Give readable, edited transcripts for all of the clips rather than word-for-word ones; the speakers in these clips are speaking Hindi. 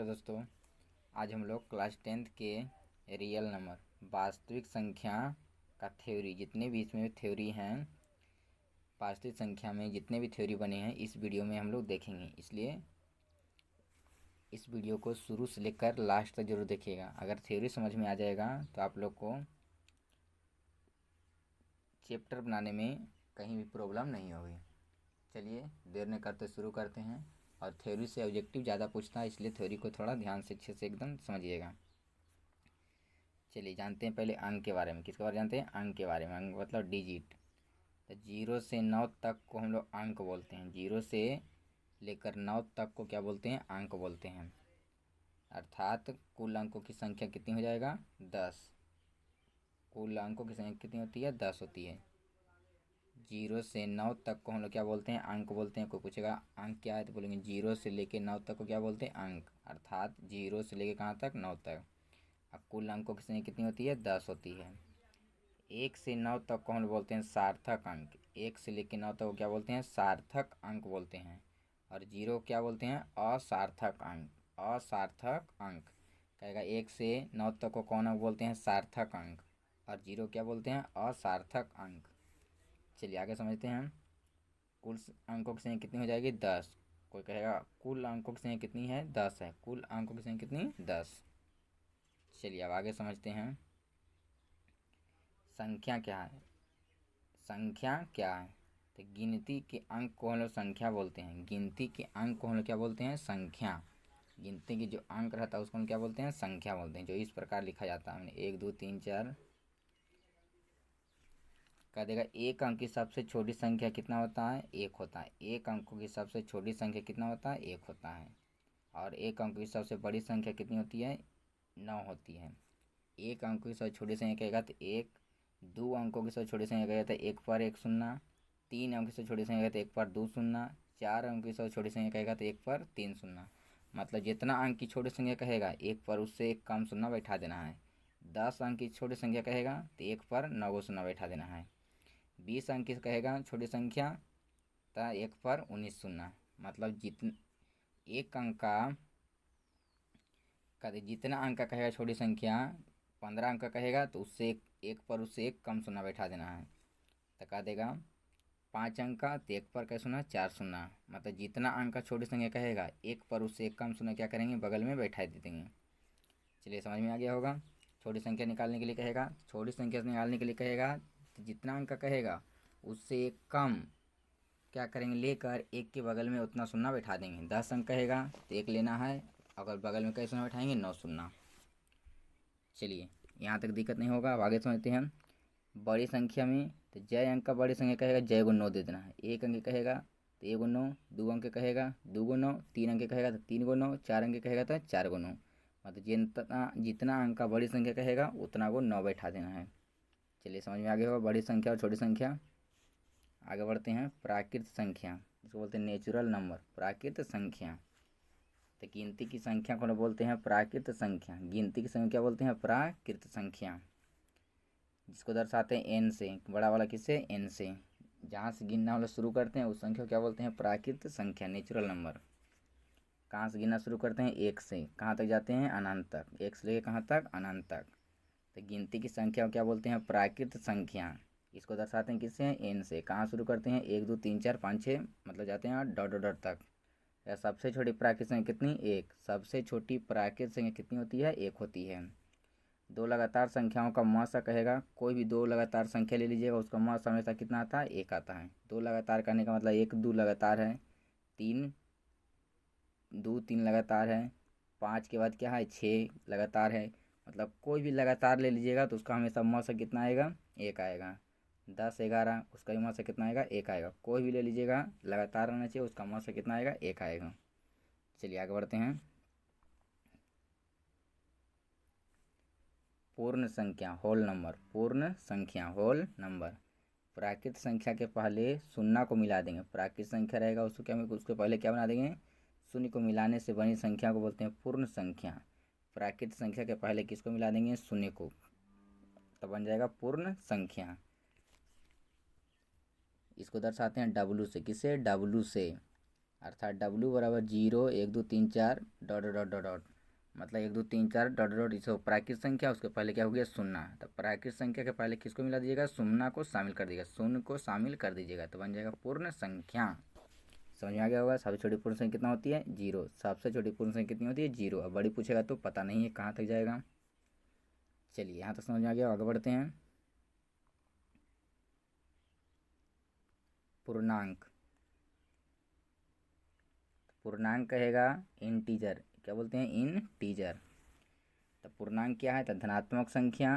हेलो दोस्तों, आज हम लोग क्लास 10th के रियल नंबर वास्तविक संख्या का थ्योरी, जितने भी इसमें थ्योरी हैं, वास्तविक संख्या में जितने भी थ्योरी बने हैं इस वीडियो में हम लोग देखेंगे। इसलिए इस वीडियो को शुरू से लेकर लास्ट तक जरूर देखिएगा। अगर थ्योरी समझ में आ जाएगा तो आप लोग को चैप्टर बनाने में कहीं भी प्रॉब्लम नहीं होगी। चलिए देर न करते शुरू करते हैं। और थ्योरी से ऑब्जेक्टिव ज़्यादा पूछता है, इसलिए थ्योरी को थोड़ा ध्यान से अच्छे से एकदम समझिएगा। चलिए जानते हैं पहले अंक के बारे में। किसके बारे में जानते हैं? अंक के बारे में। अंक मतलब डिजिट। तो 0 से 9 तक को हम लोग अंक बोलते हैं। 0 से लेकर 9 तक को क्या बोलते हैं? अंक बोलते हैं। अर्थात कुल अंकों की संख्या कितनी हो जाएगा? 10। कुल अंकों की संख्या कितनी होती है? 10 होती है। 0 से 9 तक को हम लोग क्या बोलते हैं? अंक बोलते हैं। कोई पूछेगा अंक क्या है तो बोलेंगे 0 से लेकर 9 तक को क्या बोलते हैं? अंक। अर्थात 0 से लेकर कहाँ तक? 9 तक। अब कुल अंकों की संख्या कितनी होती है? 10 होती है। 1 से 9 तक को हम बोलते हैं सार्थक अंक। 1 से लेकर 9 तक को क्या बोलते हैं? सार्थक अंक बोलते हैं। और 0 क्या बोलते हैं? असार्थक अंक। असार्थक अंक कहेगा 1 से 9 तक को कौन अंक बोलते हैं? सार्थक अंक। और 0 क्या बोलते हैं? असार्थक अंक। चलिए आगे समझते हैं। कुल अंकों की संख्या कितनी हो जाएगी? 10। कोई कहेगा कुल अंकों की संख्या कितनी है? 10 है। कुल अंकों की संख्या कितनी? 10। चलिए अब आगे समझते हैं संख्या क्या है। संख्या क्या है? तो गिनती के अंक को हम लोग संख्या बोलते हैं। गिनती के अंक को हम लोग क्या बोलते हैं? संख्या। गिनती की जो अंक रहता है उसको हम क्या बोलते हैं? संख्या बोलते हैं। जो इस प्रकार लिखा जाता है, 1 2 3 4 कह देगा। एक अंक की सबसे छोटी संख्या कितना होता है? 1 होता है। एक अंकों की सबसे छोटी संख्या कितना होता है? 1 होता है। और एक अंक की सबसे बड़ी संख्या कितनी होती है? 9 होती है। एक अंक की सबसे छोटी संख्या कहेगा तो 1। 2 अंकों की सबसे छोटी संख्या कहेगा तो 1 पर 1 शून्य। 3 अंक की सबसे छोटी संख्या कहेगा तो 1 पर 2 शून्य। 4 अंक की सबसे छोटी संख्या कहेगा तो 1 पर 3 शून्य। मतलब जितना अंक की छोटी संख्या कहेगा 1 पर उससे एक कम शून्य बैठा देना है। 10 अंक की छोटी संख्या कहेगा तो 1 पर 9 शून्य बैठा देना है। 20 अंक की कहेगा छोटी संख्या तो 1 पर 19 शून्य। मतलब एक अंक का जितना अंक का कहेगा छोटी संख्या, 15 अंक का कहेगा तो उससे एक पर उससे एक कम शून्य बैठा देना है। तो कह देगा 5 अंक का तो 1 पर क्या शून्य? 4 शून्य। मतलब जितना अंक का छोटी संख्या कहेगा 1 पर उससे एक कम शून्य क्या करेंगे? बगल में बैठा दे देंगे। चलिए समझ में आ गया होगा। छोटी संख्या निकालने के लिए कहेगा, छोटी संख्या से निकालने के लिए कहेगा तो जितना अंक का कहेगा उससे एक कम क्या करेंगे? लेकर एक के बगल में उतना शून्य बैठा देंगे। 10 अंक कहेगा तो 1 लेना है, अगर बगल में कई शून्य बैठाएंगे? 9 शून्य। चलिए यहाँ तक दिक्कत नहीं होगा। अब आगे समझते हैं बड़ी संख्या में। तो जय अंक का बड़ी संख्या कहेगा जय को 9 दे देना है। 1 अंक कहेगा तो 1 9। 2 अंक कहेगा 2 9। 3 अंक कहेगा तो 3 9। 4 अंक कहेगा तो 4 9। मतलब जितना जितना अंक का बड़ी संख्या कहेगा उतना को 9 बैठा देना है। चलिए समझ में आ गया होगा बड़ी संख्या और छोटी संख्या। आगे बढ़ते हैं प्राकृत संख्या, जिसको बोलते हैं नेचुरल नंबर। प्राकृत संख्या तो गिनती की संख्या को बोलते हैं प्राकृत संख्या। गिनती की संख्या बोलते हैं प्राकृत संख्या, जिसको दर्शाते हैं एन से। बड़ा वाला किससे? एन से। जहाँ से गिनना वाला शुरू करते हैं उस संख्या को क्या बोलते हैं? प्राकृत संख्या, नेचुरल नंबर। कहाँ से गिनना शुरू करते हैं? 1 से। कहाँ तक जाते हैं? अनंत तक। 1 से लेकर कहाँ तक? अनंत तक। तो गिनती की संख्या को क्या बोलते हैं? प्राकृत संख्या। इसको दर्शाते हैं किससे? एन से। कहाँ शुरू करते हैं? 1 2 3 4 5 6 मतलब जाते हैं डॉट डॉट तक। या सबसे छोटी प्राकृत संख्या कितनी? 1। सबसे छोटी प्राकृत संख्या कितनी होती है? 1 होती है। दो लगातार संख्याओं का मौसा कहेगा, कोई भी दो लगातार संख्या ले लीजिएगा, उसका मौसा हमेशा कितना आता है? 1 आता है। दो लगातार करने का मतलब 1 2 लगातार है, 3 2 3 लगातार है, 5 के बाद क्या है? 6 लगातार है। मतलब कोई भी लगातार ले लीजिएगा तो उसका हमेशा मौसा कितना आएगा? 1 आएगा। 10 11 उसका भी मौसा कितना आएगा? 1 आएगा। कोई भी ले लीजिएगा लगातार रहना चाहिए, उसका मौसा कितना आएगा? 1 आएगा। चलिए आगे बढ़ते हैं। पूर्ण संख्या, होल नंबर। पूर्ण संख्या, होल नंबर। प्राकृत संख्या के पहले शून्य को मिला देंगे। प्राकृत संख्या रहेगा उसको क्या, उसके पहले क्या बना देंगे? शून्य को मिलाने से बनी संख्या को बोलते हैं पूर्ण संख्या। प्राकृत संख्या के पहले किसको मिला देंगे? शून्य को, तो बन जाएगा पूर्ण संख्या। इसको दर्शाते हैं डब्लू से। किसे? डब्लू से। अर्थात W बराबर 0 1 2 3 4 डॉट डॉट डॉट डॉट, मतलब 1 2 3 4 डॉट डॉट, इसे प्राकृत संख्या, उसके पहले क्या हो गया शून्य। तो प्राकृत संख्या के पहले किसको मिला दीजिएगा, शून्य को शामिल कर दीजिएगा, शून्य को शामिल कर दीजिएगा तो बन जाएगा पूर्ण संख्या। समझ में आ गया होगा। सबसे छोटी पूर्ण संख्या कितना होती है, 0। सबसे छोटी पूर्ण संख्या कितनी होती है, 0। अब बड़ी पूछेगा तो पता नहीं है कहाँ तक जाएगा। चलिए यहाँ तक समझ में आ गया, आगे बढ़ते हैं। पूर्णांक, पूर्णांक कहेगा इंटीजर, क्या बोलते हैं, इंटीजर। तो पूर्णांक क्या है, तो धनात्मक संख्या,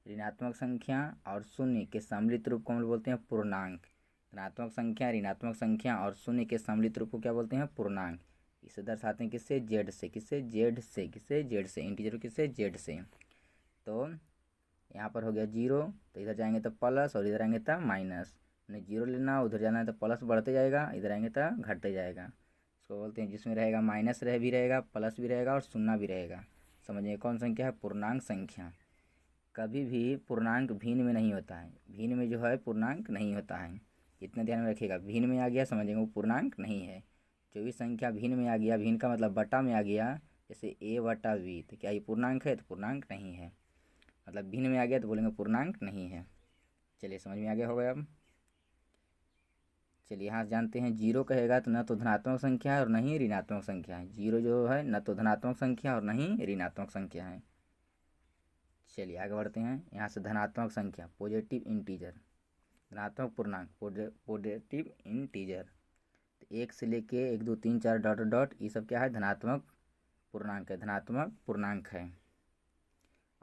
ऋणात्मक संख्या और शून्य के सम्मिलित रूप को हम बोलते हैं पूर्णांक। धनात्मक संख्या, ऋणात्मक संख्या और शून्य के सम्मिलित रूप को क्या बोलते हैं, पूर्णांक। इसे दर्शाते हैं किससे, जेड से, किससे, जेड से, किससे, जेड से, इंटीजर किससे, जेड से। तो यहाँ पर हो गया 0, तो इधर जाएंगे तो प्लस और इधर आएंगे तो माइनस। नहीं 0 लेना, उधर जाना है तो प्लस बढ़ते जाएगा, इधर आएंगे तो घटते जाएगा। इसको बोलते हैं जिसमें रहेगा माइनस भी रहेगा, प्लस भी रहेगा और शून्य भी रहेगा। समझिए कौन संख्या है, पूर्णांक संख्या। कभी भी पूर्णांक भिन्न में नहीं होता है, भिन्न में जो है पूर्णांक नहीं होता है, इतना ध्यान में रखिएगा। भिन्न में आ गया समझिएगा वो पूर्णांक नहीं है। जो भी संख्या भिन्न में आ गया, भिन्न का मतलब बटा में आ गया, जैसे a बटा v, तो क्या ये पूर्णांक है, तो पूर्णांक नहीं है। मतलब भिन्न में आ गया तो बोलेंगे पूर्णांक नहीं है। चलिए समझ में आ गया होगा अब। चलिए यहाँ जानते हैं, 0 कहेगा तो न तो धनात्मक संख्या है और न ही ऋणात्मक संख्या है। 0 जो है न तो धनात्मक संख्या और न ही ऋणात्मक संख्या है। चलिए आगे बढ़ते हैं। यहाँ से धनात्मक संख्या, पॉजिटिव इंटीजर, धनात्मक पूर्णांक, पॉजिटिव इंटीजर। तो 1 से लेके 1 2 3 4 डॉट डॉट, ये सब क्या है, धनात्मक पूर्णांक है, धनात्मक पूर्णांक है।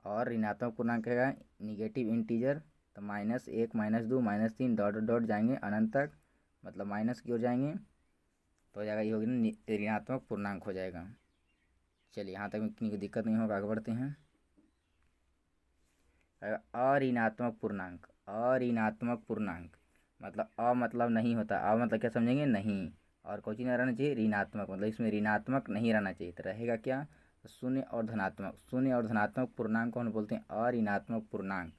और ऋणात्मक पूर्णांक है निगेटिव इंटीजर, तो -1 -2 -3 डॉट डॉट जाएंगे अनंत तक, मतलब माइनस की ओर जाएंगे तो हो जाएगा, ये होगी ऋणात्मक पूर्णांक हो जाएगा। चलिए यहाँ तक में इतनी कोई दिक्कत नहीं होगा, आगे बढ़ते हैं। अऋणात्मक पूर्णांक, अऋणात्मक पूर्णांक मतलब अ मतलब नहीं होता, अ मतलब क्या समझेंगे, नहीं, और कोई चीज़ नहीं रहना चाहिए, ऋणात्मक, मतलब इसमें ऋणात्मक नहीं रहना चाहिए, तो रहेगा क्या, शून्य और धनात्मक। शून्य और धनात्मक पूर्णांक को हम बोलते हैं अऋणात्मक पूर्णांक।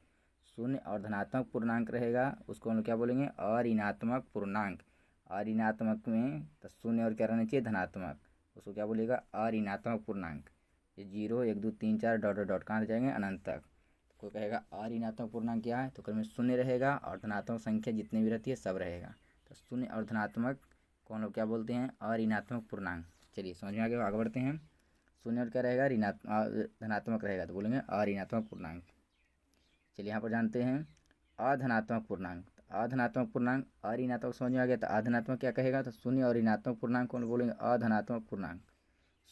शून्य और धनात्मक पूर्णांक रहेगा उसको हम क्या बोलेंगे, अऋणात्मक पूर्णांक। अऋणात्मक में तो शून्य और क्या रहना चाहिए, धनात्मक, उसको क्या बोलेगा, अऋणात्मक पूर्णांक। ये 0 1 2 3 4 डॉट डॉट कहाँ जाएंगे, अनंत तक। कोई कहेगा अऋणात्मक पूर्णांक क्या है, तो क्रम में शून्य रहेगा और धनात्मक संख्या जितनी भी रहती है सब रहेगा। तो शून्य और धनात्मक को हम लोग क्या बोलते हैं, अऋणात्मक पूर्णांक। चलिए समझ में आ गया, आगे बढ़ते हैं। शून्य और क्या रहेगा, धनात्मक रहेगा तो बोलेंगे अऋणात्मक पूर्णांक। चलिए यहाँ पर जानते हैं अधनात्मक पूर्णांक। अधनात्मक पूर्णांक, अऋणात्मक समझ में आ गया, तो अधनात्मक क्या कहेगा, तो शून्य और ऋणात्मक पूर्णांक को बोलेंगे अधनात्मक पूर्णांक।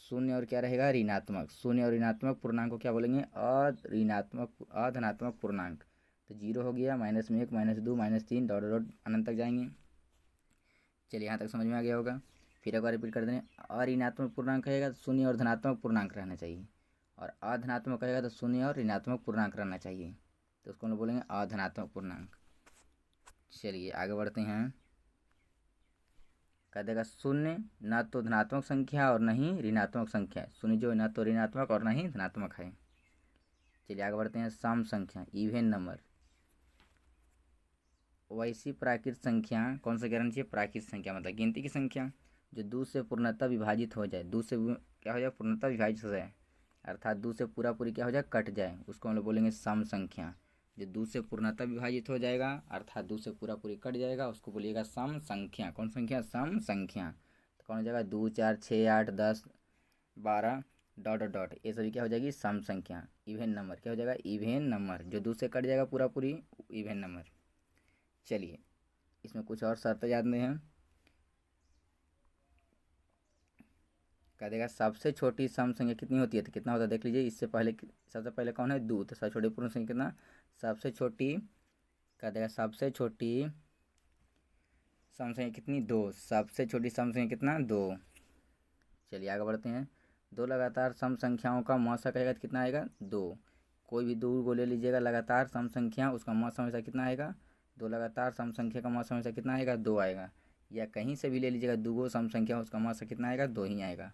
शून्य और क्या रहेगा, ऋणात्मक, शून्य और ऋणात्मक पूर्णांक को क्या बोलेंगे, अऋणात्मक, अधनात्मक पूर्णांक। तो 0 हो गया, -1 -2 -3 डॉट डॉट अनंत तक जाएंगे। चलिए यहाँ तक समझ में आ गया होगा। फिर एक बार रिपीट कर दें, अऋणात्मक पूर्णांक कहेगा तो शून्य और धनात्मक पूर्णांक रहना चाहिए, और अधनात्मक कहेगा तो शून्य और ऋणात्मक पूर्णांक रहना चाहिए, तो उसको हम बोलेंगे अधनात्मक पूर्णांक। चलिए आगे बढ़ते हैं। कह देगा शून्य न तो धनात्मक संख्या और न ही ऋणात्मक संख्या है। शून्य जो है न तो ऋणात्मक और न ही धनात्मक है। चलिए आगे बढ़ते हैं। सम संख्या, इवन नंबर, वैसी प्राकृत संख्या, कौन सा कहना चाहिए, प्राकृत संख्या मतलब गिनती की संख्या, जो 2 से पूर्णतः विभाजित हो जाए, 2 से क्या हो जाए, पूर्णतः विभाजित हो जाए, अर्थात 2 से पूरा पूरी क्या हो जाए, कट जाए, उसको हम लोग बोलेंगे सम संख्या। जो 2 से पूर्णतः विभाजित हो जाएगा अर्थात 2 से पूरा पूरी कट जाएगा, उसको बोलिएगा सम संख्या। कौन संख्या, सम संख्या। तो कौन हो जाएगा, 2 4 6 8 10 12 डॉट डॉट, ये सभी क्या हो जाएगी, सम संख्या। इवेन नंबर क्या हो जाएगा, इवेन नंबर, जो 2 से कट जाएगा पूरा पूरी, इवेन नंबर। चलिए इसमें कुछ और शर्तें जानते हैं। कह देगा सबसे छोटी सम संख्या कितनी होती है, तो कितना होता है देख लीजिए। इससे पहले सबसे पहले कौन है, 2, तो सबसे छोटी पूर्ण संख्या कितना, सबसे छोटी, कह देगा सबसे छोटी सम संख्या कितनी, 2, सबसे छोटी सम संख्या कितना, 2। चलिए आगे बढ़ते हैं। 2 लगातार सम संख्याओं का मौसा कहेगा तो कितना आएगा, 2। कोई भी 2 को ले लीजिएगा लगातार सम संख्या, उसका मौसा हमेशा कितना आएगा, 2 लगातार सम संख्या का मौसा हमेशा कितना आएगा, 2 आएगा। या कहीं से भी ले लीजिएगा 2 गो सम संख्या, उसका मौसा कितना आएगा, 2 ही आएगा।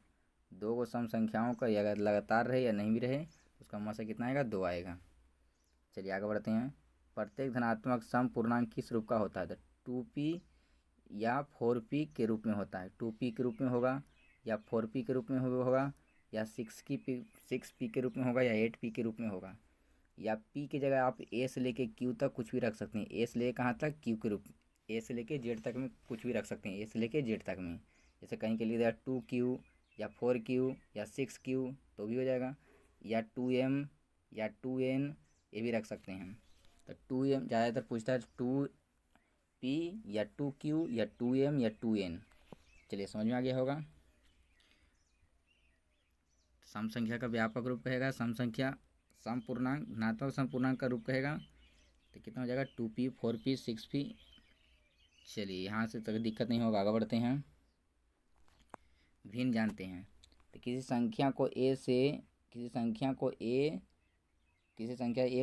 2 गो सम संख्याओं का अगर लगातार रहे या नहीं भी रहे, उसका मौसा कितना आएगा, 2 आएगा। चलिए आगे बढ़ते हैं। प्रत्येक धनात्मक सम पूर्णांक किस रूप का होता है, तो 2p या 4p के रूप में होता है, 2p के रूप में होगा या 4p के रूप में होगा या 6p के रूप में होगा या 8p के रूप में होगा। या p की जगह आप a से लेके q तक कुछ भी रख सकते हैं। a से लेके कहाँ तक, q के रूप, a से लेके z तक में कुछ भी रख सकते हैं, a से लेके z तक में। जैसे कहीं के लिए दिया 2q या 4q या 6q तो भी हो जाएगा, या 2m या 2n ये भी रख सकते हैं। तो 2m ज़्यादातर पूछता है 2p या 2q या 2m या 2n। चलिए समझ में आ गया होगा। सम संख्या का व्यापक रूप कहेगा, सम संख्या सम पूर्णांक धनात्मक सम पूर्णांक का रूप कहेगा तो कितना हो जाएगा 2p 4p 6p। चलिए यहाँ से तक दिक्कत नहीं होगा, आगे बढ़ते हैं। भिन्न जानते हैं। तो किसी संख्या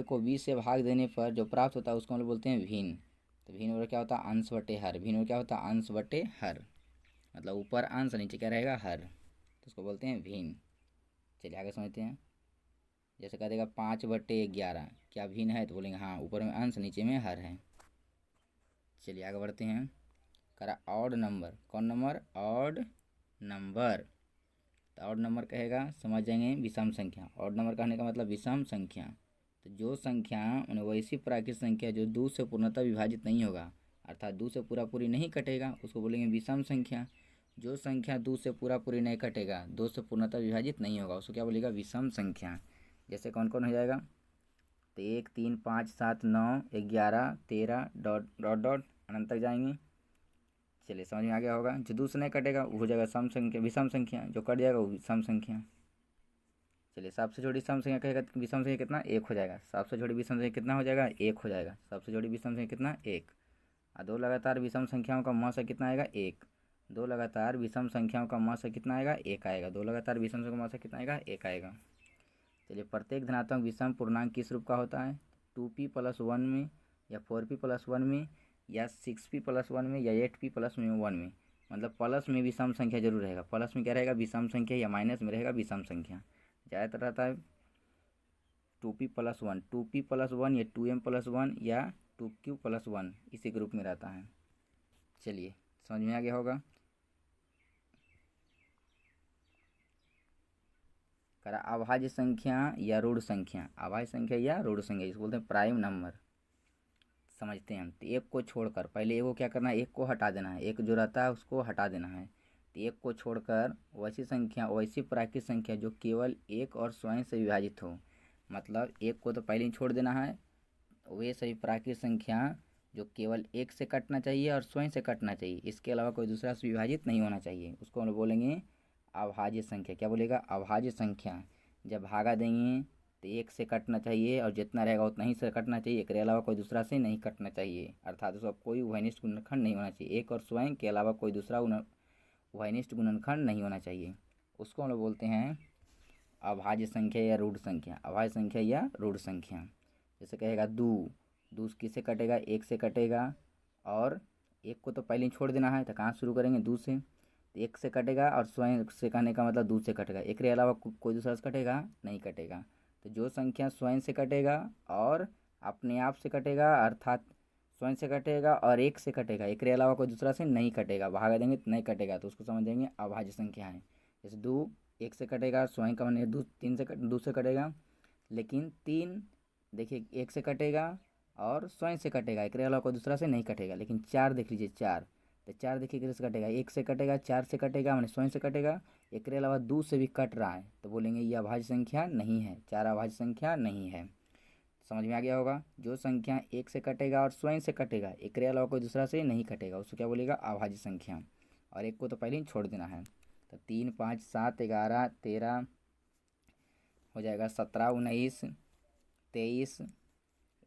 को b से भाग देने पर जो प्राप्त होता है उसको हम लोग बोलते हैं भिन्न। तो भिन्न और क्या होता है, अंश बटे हर। भिन्न और क्या होता है, अंश बटे हर, मतलब ऊपर अंश नीचे क्या रहेगा, हर, तो उसको बोलते हैं भिन्न। चलिए आगे समझते हैं। जैसे कह देगा 5/11 क्या भिन्न है, तो बोलेंगे हाँ, ऊपर में अंश नीचे में हर है। चलिए आगे बढ़ते हैं। करा ऑड नंबर, कौन नंबर, ऑड नंबर। तो ऑड नंबर कहेगा, समझ जाएंगे, विषम संख्या। ऑड नंबर कहने का मतलब विषम संख्या। तो जो संख्या उन्हें वैसी प्राकृतिक संख्या जो 2 से पूर्णतः विभाजित नहीं होगा, अर्थात 2 से पूरी नहीं कटेगा, उसको बोलेंगे विषम संख्या। जो संख्या 2 से पूरी नहीं कटेगा, 2 से पूर्णतः विभाजित नहीं होगा, उसको क्या बोलेगा, विषम संख्या। जैसे कौन कौन हो जाएगा, तो 1 3 5 7 9 11 13 डॉट डॉट डॉट अनंत तक जाएंगे। चलिए समझ में आ गया होगा। जो 2 से नहीं कटेगा वो हो जाएगा सम संख्या, विषम संख्या। जो कट जाएगा वो विषम संख्या। चलिए सबसे छोटी सम संख्या कहेगा तो विषम संख्या कितना, 1 हो जाएगा। सबसे छोटी विषम संख्या कितना हो जाएगा, 1 हो जाएगा। सबसे छोटी विषम संख्या कितना, 1। और 2 लगातार विषम संख्याओं का मौसा कितना आएगा, 1। 2 लगातार विषम संख्याओं का मौसा कितना आएगा, 1 आएगा। 2 लगातार विषम संख्या का मौसा कितना आएगा, 1 आएगा। चलिए प्रत्येक धनात्मक विषम पूर्णांक किस रूप का होता है, 2p + 1 में या 4p + 1 में या 6p + 1 में या 8p + 1 में। मतलब प्लस में विषम संख्या जरूर रहेगा। प्लस में क्या रहेगा, विषम संख्या, या माइनस में रहेगा विषम संख्या। ज़्यादातर रहता है 2p + 1, 2p + 1 या 2m + 1 या 2q + 1, इसी के रूप में रहता है। चलिए समझ में आ गया होगा। करा अभाज्य संख्या या ऋण संख्या। अभाज्य संख्या या ऋण संख्या जिसको बोलते हैं प्राइम नंबर। समझते हैं हम। तो एक को छोड़कर, पहले एक को क्या करना है, एक को हटा देना है। एक जो रहता है उसको हटा देना है। तो एक को छोड़कर वैसी संख्या, वैसी प्राकृतिक संख्या जो केवल एक और स्वयं से विभाजित हो, मतलब एक को तो पहले ही छोड़ देना है। वे सभी प्राकृतिक संख्या जो केवल एक से कटना चाहिए और स्वयं से कटना चाहिए, इसके अलावा कोई दूसरा से विभाजित नहीं होना चाहिए, उसको हम बोलेंगे अभाज्य संख्या। क्या बोलेगा, अभाज्य संख्या। जब भागा देंगे तो एक से कटना चाहिए और जितना रहेगा उतना ही से कटना चाहिए, एक के अलावा कोई दूसरा से नहीं कटना चाहिए, अर्थात उसका कोई उभयनिष्ठ गुणनखंड नहीं होना चाहिए। एक और स्वयं के अलावा कोई दूसरा उभयनिष्ठ गुणनखंड नहीं होना चाहिए, उसको हम लोग बोलते हैं अभाज्य संख्या या ऋण संख्या। अभाज्य संख्या या ऋण संख्या। जैसे कहेगा 2 किससे कटेगा, एक से कटेगा, और एक को तो पहले ही छोड़ देना है, तो कहाँ शुरू करेंगे, 2 से। तो एक से कटेगा और स्वयं से कहने का मतलब 2 से कटेगा, एक के अलावा कोई दूसरा से कटेगा, नहीं कटेगा। तो जो संख्या स्वयं से कटेगा और अपने आप से कटेगा, अर्थात स्वयं से कटेगा और एक से कटेगा, एक के अलावा कोई दूसरा से नहीं कटेगा, भागा देंगे तो नहीं कटेगा, तो उसको समझ देंगे अभाज्य संख्या है। जैसे 2 एक से कटेगा, स्वयं का मैंने 2 से कटेगा, लेकिन 3 देखिए एक से कटेगा और स्वयं से कटेगा, एक के अलावा कोई दूसरा से नहीं कटेगा। लेकिन 4 देख लीजिए, 4, तो 4 देखिए किससे कटेगा, एक से कटेगा, 4 से कटेगा, मैंने स्वयं से कटेगा, एक के अलावा 2 से भी कट रहा है, तो बोलेंगे ये अभाज्य संख्या नहीं है, 4 अभाज्य संख्या नहीं है। समझ में आ गया होगा। जो संख्या एक से कटेगा और स्वयं से कटेगा, एक के अलावा कोई दूसरा से नहीं कटेगा, उसको क्या बोलेगा, अभाज्य संख्या। और एक को तो पहले ही छोड़ देना है। तो 3 5 7 11 13 हो जाएगा, 17 19 23,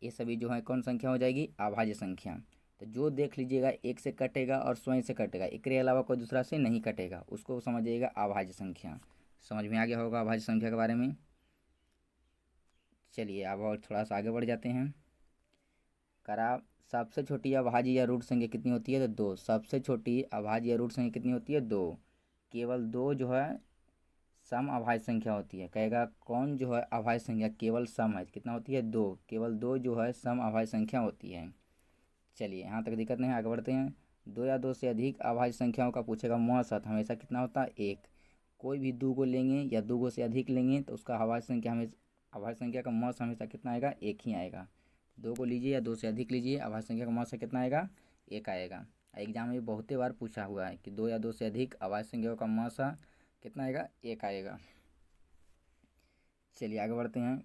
ये सभी जो है कौन संख्या हो जाएगी, अभाज्य संख्या। तो जो देख लीजिएगा एक से कटेगा और स्वयं से कटेगा, एक के अलावा कोई दूसरा से नहीं कटेगा, उसको समझिएगा अभाज्य संख्या। समझ में आ गया होगा अभाज्य संख्या के बारे में। चलिए अब और थोड़ा सा आगे बढ़ जाते हैं। करा सबसे छोटी अभाज्य या ऋण संख्या कितनी होती है, तो 2। सबसे छोटी अभाज्य या ऋण संख्या कितनी होती है, 2। केवल 2 जो है सम अभाज्य संख्या होती है। कहेगा कौन जो है अभाज्य संख्या केवल सम है, कितना होती है, 2। केवल 2 जो है सम अभाज्य संख्या होती है। चलिए यहाँ तक दिक्कत नहीं है, आगे बढ़ते हैं। दो या दो से अधिक अभाज्य संख्याओं का पूछेगा मौसत हमेशा कितना होता है, एक। कोई भी दो को लेंगे या दो को से अधिक लेंगे तो उसका अभाज्य संख्या हमेशा अभाज्य संख्या का मौसत हमेशा कितना आएगा, एक ही आएगा। दो को लीजिए या दो से अधिक लीजिए, अभाज्य संख्या का मौसत कितना आएगा, एक आएगा। एग्जाम में बहुते बार पूछा हुआ है कि दो या दो से अधिक अभाज्य संख्याओं का मौसत कितना आएगा, एक आएगा। चलिए आगे बढ़ते हैं।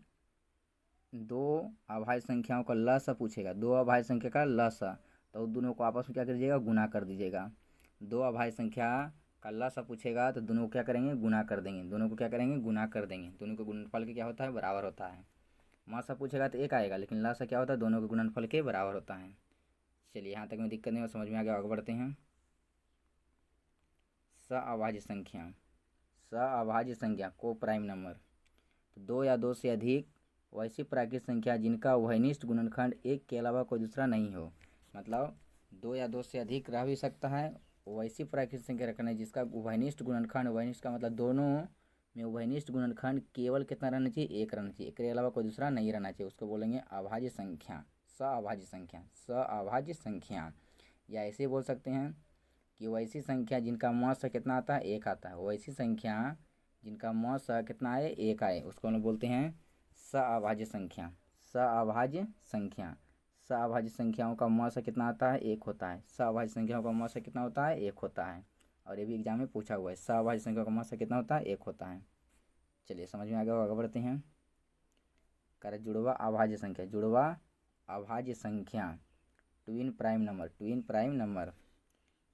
दो अभाज्य संख्याओं का लसा पूछेगा, दो अभाज्य संख्या का लसा, तो दोनों को आपस में क्या कर दीजिएगा, गुना कर दीजिएगा। दो अभाज्य संख्या का लसा पूछेगा तो दोनों को क्या करेंगे, गुना कर देंगे। दोनों को क्या करेंगे, गुना कर देंगे। दोनों के गुणनफल के क्या होता है, बराबर होता है। मौसा पूछेगा तो एक आएगा, लेकिन लसा क्या होता है, दोनों के गुणनफल के बराबर होता है। चलिए यहाँ तक में दिक्कत नहीं हो, समझ में आ गया, आगे बढ़ते हैं। अभाज्य संख्या, अभाज्य संख्या को प्राइम नंबर, तो दो या दो से अधिक वैसी प्राकृतिक संख्या जिनका उभयनिष्ठ गुणनखंड एक के अलावा कोई दूसरा नहीं हो। मतलब दो या दो से अधिक रह भी सकता है, वैसी प्राकृतिक संख्या रखना है जिसका उभयनिष्ठ गुणनखंड, उभयनिष्ठ का मतलब दोनों में उभयनिष्ठ गुणनखंड केवल कितना रहना चाहिए, एक रहना चाहिए, एक के अलावा कोई दूसरा नहीं रहना चाहिए। उसको बोलेंगे अभाज्य संख्या, अभाज्य संख्या, अभाज्य संख्या। या ऐसे बोल सकते हैं कि वैसी संख्या जिनका मौसा कितना आता है, एक आता है। वैसी संख्या जिनका मौसा कितना आए, एक आए, उसको हम लोग बोलते हैं अभाज्य संख्या। अभाज्य संख्या, अभाज्य संख्याओं का मौसा कितना आता है, एक होता है। अभाज्य संख्याओं का मौसा कितना होता है, एक होता है। और ये भी एग्जाम में पूछा हुआ है, अभाज्य संख्याओं का मौसा कितना होता है, एक होता है। चलिए समझ में आ गया, आगे बढ़ते हैं। करें जुड़वा अभाज्य संख्या, जुड़वा अभाज्य संख्या twin prime number, twin prime number.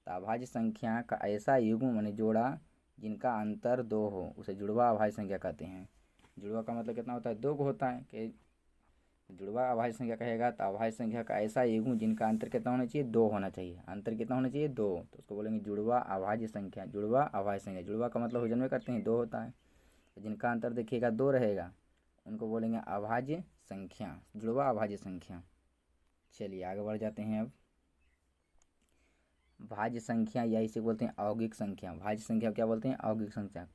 तो अभाज्य संख्या का ऐसा युग्म माने जोड़ा जिनका अंतर दो हो उसे जुड़वा अभाज्य संख्या कहते हैं। जुड़वा का मतलब कितना होता है, दो को होता है। कि जुड़वा अभाज्य संख्या कहेगा तो अभाज्य संख्या का ऐसा युग्म जिनका अंतर कितना होना चाहिए, दो होना चाहिए। अंतर कितना होना चाहिए, दो, तो उसको बोलेंगे जुड़वा अभाज्य संख्या। जुड़वा अभाज्य संख्या, जुड़वा का मतलब भुजन में करते हैं, दो होता है, तो जिनका अंतर देखिएगा दो रहेगा उनको बोलेंगे अभाज्य संख्या, जुड़वा अभाज्य संख्या। चलिए आगे बढ़ जाते हैं। अब भाज्य संख्या या इसे बोलते हैं अयौगिक संख्या। भाज्य संख्या क्या बोलते हैं, अयौगिक संख्या,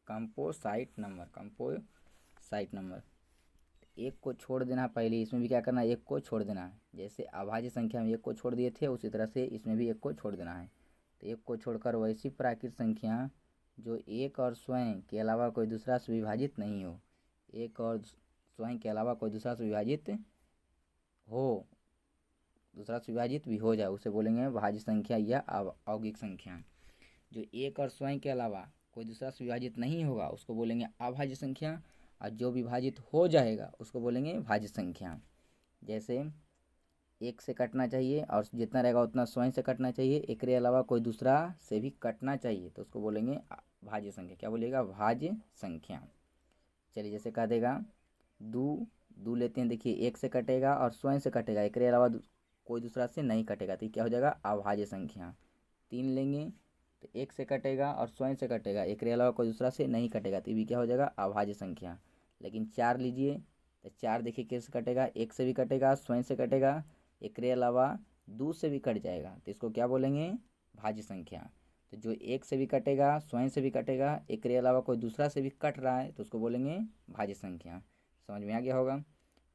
कंपोसाइट नंबर, कंपोसाइट नंबर। एक को छोड़ देना, पहले इसमें भी क्या करना है, एक को छोड़ देना है। जैसे अभाज्य संख्या में एक को छोड़ दिए थे उसी तरह से इसमें भी एक को छोड़ देना है। तो एक को छोड़कर वैसी प्राकृतिक संख्या जो एक और स्वयं के अलावा कोई दूसरा से विभाजित नहीं हो, एक और स्वयं के अलावा कोई दूसरा से विभाजित हो, दूसरा से विभाजित भी हो जाए, उसे बोलेंगे भाज्य संख्या या अयौगिक संख्या। जो एक और स्वयं के अलावा कोई दूसरा से विभाजित नहीं होगा उसको बोलेंगे अभाज्य संख्या, और जो विभाजित हो जाएगा उसको बोलेंगे भाज्य संख्या। जैसे एक से कटना चाहिए और जितना रहेगा उतना स्वयं से कटना चाहिए, एक के अलावा कोई दूसरा से भी कटना चाहिए, तो उसको बोलेंगे भाज्य संख्या। क्या बोलिएगा, भाज्य संख्या। चलिए जैसे कह देगा दो लेते हैं, देखिए एक से कटेगा और स्वयं से कटेगा, एक के अलावा कोई दूसरा से नहीं कटेगा, तो क्या हो जाएगा, अभाज्य संख्या। तीन लेंगे तो एक से कटेगा और स्वयं से कटेगा, एक के अलावा कोई दूसरा से नहीं कटेगा, तो ये भी क्या हो जाएगा, अभाज्य संख्या। लेकिन चार लीजिए तो चार देखिए किससे कटेगा, एक से भी कटेगा, स्वयं से कटेगा, एक के अलावा दो से भी कट जाएगा, तो इसको क्या बोलेंगे, भाज्य संख्या। तो जो एक से भी कटेगा, स्वयं से भी कटेगा, एक के अलावा कोई दूसरा से भी कट रहा है, तो उसको बोलेंगे भाज्य संख्या। समझ में आ गया होगा।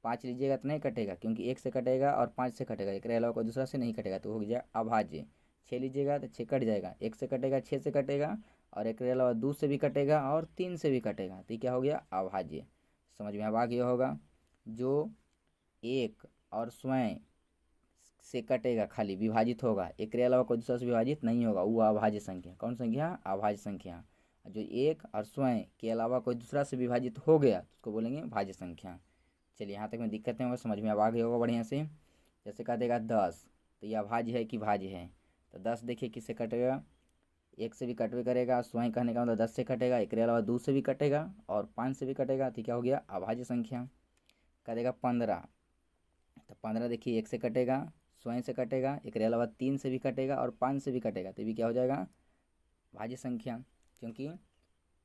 पाँच लीजिएगा तो नहीं कटेगा क्योंकि एक से कटेगा और पाँच से कटेगा, एक के अलावा कोई दूसरा से नहीं कटेगा, तो हो गया अभाज्य। छः लीजिएगा तो छः कट जाएगा, एक से कटेगा, छः से कटेगा, और एक के अलावा दो से भी कटेगा और तीन से भी कटेगा, तो क्या हो गया, अभाज्य। समझ में अब आ गया होगा। जो एक और स्वयं से कटेगा, खाली विभाजित होगा, एक के अलावा कोई दूसरा से विभाजित नहीं होगा, वो अभाज्य संख्या। कौन संख्या, अभाज्य संख्या। जो एक और स्वयं के अलावा कोई दूसरा से विभाजित हो गया तो उसको बोलेंगे भाज्य संख्या। चलिए यहाँ तक में दिक्कत नहीं होगा, समझ में अब आ गया होगा बढ़िया से। जैसे कह देगा 10, तो यह अभाज्य है कि भाज्य है, तो 10 देखिए किससे कटेगा, एक से भी कटवे करेगा, स्वयं कहने का मतलब 10 से कटेगा, एक के अलावा 2 से भी कटेगा और 5 से भी कटेगा, तो क्या हो गया, अभाज्य संख्या। कह देगा 15, तो 15 देखिए एक से कटेगा, स्वयं से कटेगा, एक के अलावा 3 से भी कटेगा और 5 से भी कटेगा, तो भी क्या हो जाएगा, भाज्य संख्या। क्योंकि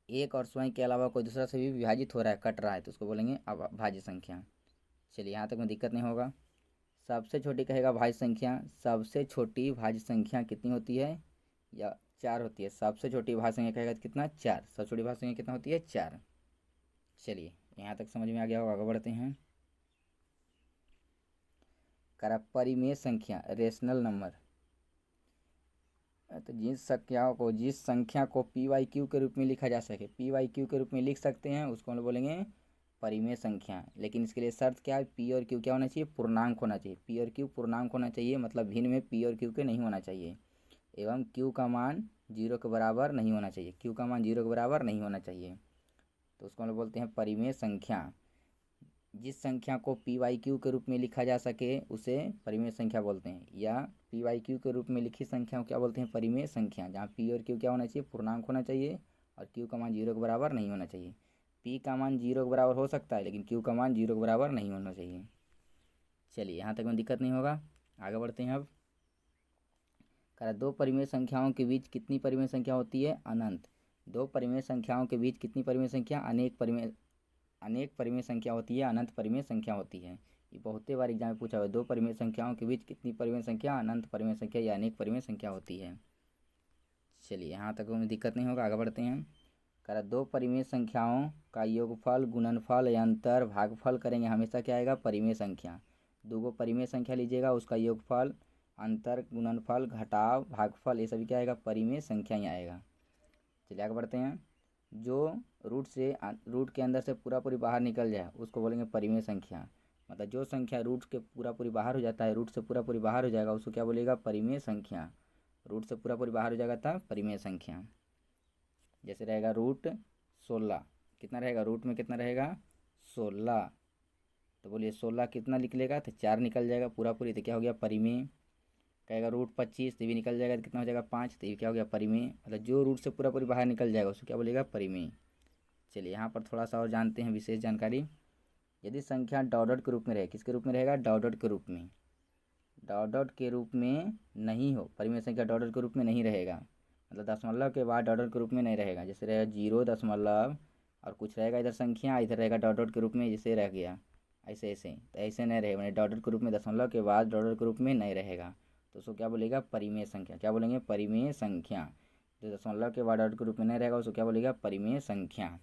एक और स्वयं के अलावा कोई दूसरा से भी विभाजित हो रहा है, कट रहा है, तो उसको बोलेंगे अब भाज्य संख्या। चलिए यहाँ तक में दिक्कत नहीं होगा। सबसे छोटी कहेगा भाज्य संख्या, सबसे छोटी भाज्य संख्या कितनी होती है, या चार होती है। सबसे छोटी भाज्य संख्या कहेगा तो कितना, चार। सबसे छोटी भाज्य संख्या कितना होती है, चार। चलिए यहाँ तक समझ में आ गया होगा, आगे बढ़ते हैं। करा परिमेय संख्या, रेशनल नंबर। तो जिस संख्या को पी वाई क्यू के रूप में लिखा जा सके, पी वाई क्यू के रूप में लिख सकते हैं, उसको हम लोग बोलेंगे परिमेय संख्या। लेकिन इसके लिए शर्त क्या है, पी और क्यू क्या होना चाहिए, पूर्णांक होना चाहिए। पी और क्यू पूर्णांक होना चाहिए, मतलब भिन्न में पी और क्यू के नहीं होना चाहिए। एवं क्यू का मान 0 के बराबर नहीं होना चाहिए, क्यू का मान 0 के बराबर नहीं होना चाहिए। तो उसको हम लोग बोलते हैं परिमेय संख्या। जिस संख्या को पी वाई क्यू के रूप में लिखा जा सके उसे परिमेय संख्या बोलते हैं, या पी वाई क्यू के रूप में लिखी संख्या को क्या बोलते हैं, परिमेय संख्या। जहाँ पी और क्यू क्या होना चाहिए, पूर्णांक होना चाहिए, और क्यू का मान 0 के बराबर नहीं होना चाहिए। पी का मान 0 के बराबर हो सकता है, लेकिन क्यू का मान 0 के बराबर नहीं होना चाहिए। चलिए, यहाँ तक में दिक्कत नहीं होगा, आगे बढ़ते हैं। अब कह दो परिमेय संख्याओं के बीच कितनी परिमेय संख्या होती है, अनंत। दो परिमेय संख्याओं के बीच कितनी परिमेय संख्या, अनेक परिमेय संख्या होती है, अनंत परिमेय संख्या होती है। ये बहुत बार एग्जाम में पूछा हुआ है, दो परिमेय संख्याओं के बीच कितनी परिमेय संख्या, अनंत परिमेय संख्या या अनेक परिमेय संख्या होती है। चलिए, यहाँ तक हमें दिक्कत नहीं होगा, आगे बढ़ते हैं। कह रहा दो परिमेय संख्याओं का योगफल, गुणनफल या अंतर, भागफल करेंगे, हमेशा क्या आएगा, परिमेय संख्या। दो परिमेय संख्या लीजिएगा, उसका योगफल, अंतर, गुणनफल, घटाव, भागफल, ये सभी क्या आएगा, परिमेय संख्या ही आएगा। चलिए आगे बढ़ते हैं। जो रूट के अंदर से पूरा पूरी बाहर निकल जाए उसको बोलेंगे परिमेय संख्या। मतलब जो संख्या रूट के पूरा पूरी बाहर हो जाता है, रूट से पूरा पूरी बाहर हो जाएगा, उसको क्या बोलेगा, परिमेय संख्या। रूट से पूरा पूरी बाहर हो जाएगा था परिमेय संख्या। जैसे रहेगा रूट 16, कितना रहेगा, रूट में कितना रहेगा, 16। तो बोलिए 16 कितना निकलेगा, तो 4 निकल जाएगा पूरा पूरी, तो क्या हो गया, परिमेय। कहेगा रूट 25, तो भी निकल जाएगा, तो कितना हो जाएगा, 5, तो ये क्या हो गया, परिमेय। मतलब जो रूट से पूरा पूरी बाहर निकल जाएगा उसको क्या बोलेगा, परिमेय। चलिए, यहाँ पर थोड़ा सा और जानते हैं विशेष जानकारी। यदि संख्या डॉट डॉट के रूप में रहे, किसके रूप में रहेगा, डॉट डॉट के रूप में, डॉट डॉट के रूप में नहीं हो, परिमेय संख्या डॉट डॉट के रूप में नहीं रहेगा, मतलब दशमलव के बाद डॉट डॉट के रूप में नहीं रहेगा। जैसे रहेगा 0 दशमलव और कुछ रहेगा इधर संख्या, इधर रहेगा डॉट डॉट के रूप में, जैसे रह गया ऐसे ऐसे, तो ऐसे नहीं रहेगा, मैंने डॉट डॉट के रूप में, दशमलव के बाद डॉट डॉट के रूप में नहीं रहेगा, तो उसको क्या बोलेगा, परिमेय संख्या। क्या बोलेंगे, परिमेय संख्या। जो दशमलव के बाद डॉट के रूप में नहीं रहेगा उसको क्या बोलेगा, परिमेय संख्या।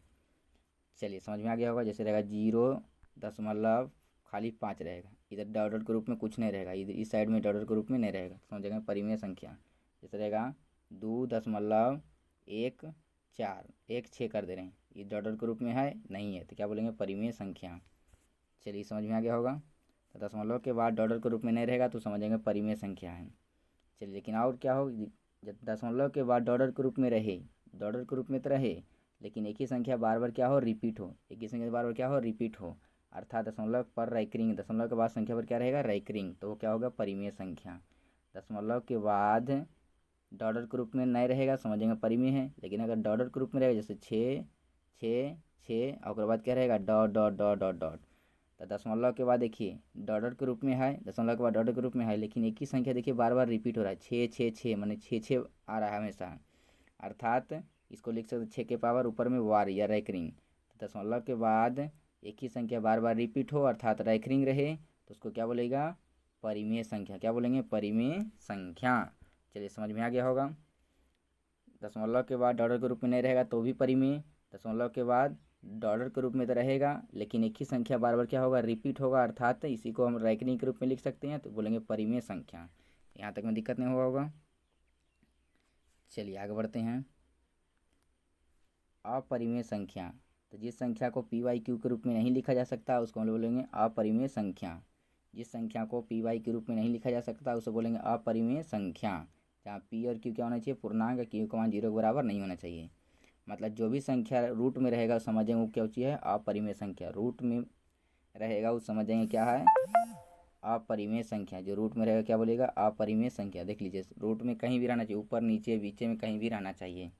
चलिए, समझ में आ गया होगा। जैसे रहेगा 0 दशमलव खाली 5 रहेगा, इधर डॉट डॉट के रूप में कुछ नहीं रहेगा, इधर इस साइड में डॉट डॉट के रूप में नहीं रहेगा, समझेंगे परिमेय संख्या। जैसे रहेगा 2.14, 1 6 कर दे रहे हैं, ये डॉट डॉट के रूप में है नहीं है, तो क्या बोलेंगे, परिमेय संख्या। चलिए, समझ में आ गया होगा। तो दशमलव के बाद डॉट डॉट के रूप में नहीं रहेगा तो समझेंगे परिमेय संख्या है। चलिए, लेकिन और क्या हो, जब दशमलव के बाद डॉट डॉट के रूप में रहे, डॉट डॉट के रूप में तो रहे, लेकिन एक ही संख्या बार बार क्या हो, रिपीट हो, एक ही संख्या बार बार क्या हो, रिपीट हो, अर्थात दशमलव पर रैकरिंग, दशमलव के बाद संख्या पर क्या रहेगा, रैकरिंग, तो वो क्या होगा, परिमेय संख्या। दशमलव के बाद डॉट डॉट के रूप में नहीं रहेगा, समझेंगे परिमेय है। लेकिन अगर डॉट डॉट के रूप में रहेगा, जैसे 6 6 6 और उसके बाद क्या रहेगा, dot dot dot dot dot, तो दशमलव के बाद देखिए डॉट डॉट के रूप में है, दशमलव के बाद डॉट डॉट के रूप में है, लेकिन एक ही संख्या देखिए बार बार रिपीट हो रहा है, 6 6 6, मैंने 6 6 आ रहा है हमेशा, अर्थात इसको लिख सकते 6 के पावर ऊपर में वार या रैकरिंग। तो दशमलव के बाद एक ही संख्या बार बार रिपीट हो अर्थात रैकरिंग रहे तो उसको क्या बोलेगा, परिमेय संख्या। क्या बोलेंगे, परिमेय संख्या। चलिए, समझ में आ गया होगा। दशमलव के बाद डॉलर के रूप में नहीं रहेगा तो भी परिमेय, दशमलव के बाद डॉलर के रूप में तो रहेगा लेकिन एक ही संख्या बार बार क्या होगा, रिपीट होगा, अर्थात इसी को हम रैकरिंग के रूप में लिख सकते हैं, तो बोलेंगे परिमेय संख्या। यहाँ तक में दिक्कत नहीं हुआ होगा। चलिए, आगे बढ़ते हैं। अपरिमेय संख्या, तो जिस संख्या को पी वाई क्यू के रूप में नहीं लिखा जा सकता उसको हम लोग बोलेंगे अपरिमेय संख्या। जिस संख्या को पी वाई के रूप में नहीं लिखा जा सकता उसे बोलेंगे अपरिमेय संख्या। जहाँ पी और क्यू क्या होना चाहिए, पूर्णांक, क्यू का मान 0 के बराबर नहीं होना चाहिए। मतलब जो भी संख्या रूट में रहेगा उस समझेंगे वो क्या होती है, अपरिमेय संख्या। रूट में रहेगा उस समझेंगे क्या है, अपरिमेय संख्या। जो रूट में रहेगा क्या बोलेगा, अपरिमेय संख्या। देख लीजिए, रूट में कहीं भी रहना चाहिए, ऊपर नीचे बीचे में कहीं भी रहना चाहिए।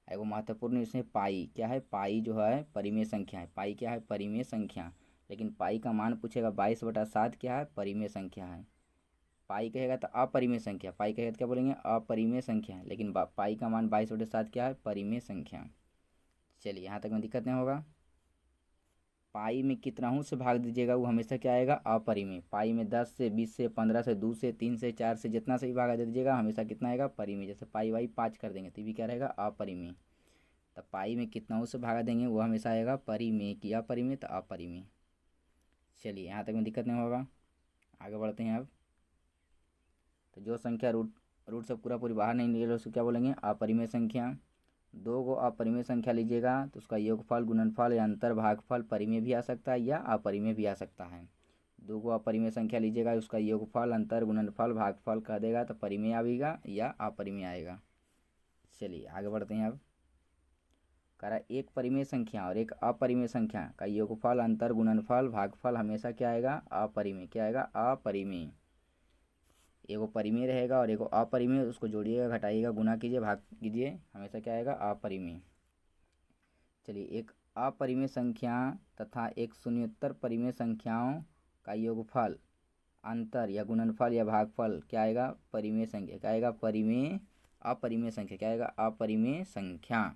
एगो महत्वपूर्ण इसमें पाई क्या है, पाई जो है परिमेय संख्या है। पाई क्या है, परिमेय संख्या। लेकिन पाई का मान पूछेगा 22/7 क्या है, परिमेय संख्या है। पाई कहेगा तो अपरिमेय संख्या, पाई कहेगा तो क्या बोलेंगे, अपरिमेय संख्या है। लेकिन पाई का मान 22/7 क्या है, परिमेय संख्या। चलिए, यहाँ तक में दिक्कत नहीं होगा। पाई में कितनाहू से भाग दीजिएगा वो हमेशा क्या आएगा, अपरिमेय। पाई में 10 से, 20 से, 15 से, 2 से, 3 से, 4 से, जितना से भी भागा दे दीजिएगा हमेशा कितना आएगा, परिमेय। जैसे पाई वाई 5 कर देंगे तो भी क्या रहेगा, अपरिमेय। तो पाई में कितनाओं से भागा देंगे वो हमेशा आएगा परिमेय, किया परिमेय तो अपरिमेय। चलिए, यहाँ तक में दिक्कत नहीं होगा, आगे बढ़ते हैं अब। तो जो संख्या रूट रूट से पूरा पूरी बाहर नहीं निकले उसको क्या बोलेंगे? अपरिमेय संख्या। दो को अपरिमेय संख्या लीजिएगा तो उसका योगफल, गुणनफल या अंतर भागफल परिमेय भी आ सकता है या अपरिमेय भी आ सकता है। दो को अपरिमेय संख्या लीजिएगा, उसका योगफल, अंतर, गुणनफल, भागफल कह देगा तो परिमेय आएगा या अपरिमेय आएगा। चलिए आगे बढ़ते हैं। अब कह रहा है एक परिमेय संख्या और एक अपरिमेय संख्या का योगफल, अंतर, गुणनफल, भागफल हमेशा क्या आएगा? अपरिमेय। क्या आएगा? अपरिमेय। एगो परिमेय रहेगा और एगो अपरिमेय, उसको जोड़िएगा, घटाइएगा, गुना कीजिए, भाग कीजिए, हमेशा क्या आएगा? अपरिमेय। चलिए एक अपरिमेय संख्या तथा एक शून्योत्तर परिमेय संख्याओं का योगफल, अंतर या गुणनफल या भागफल क्या आएगा? परिमेय संख्या। क्या आएगा? परिमेय। अपरिमेय संख्या क्या आएगा? अपरिमेय संख्या।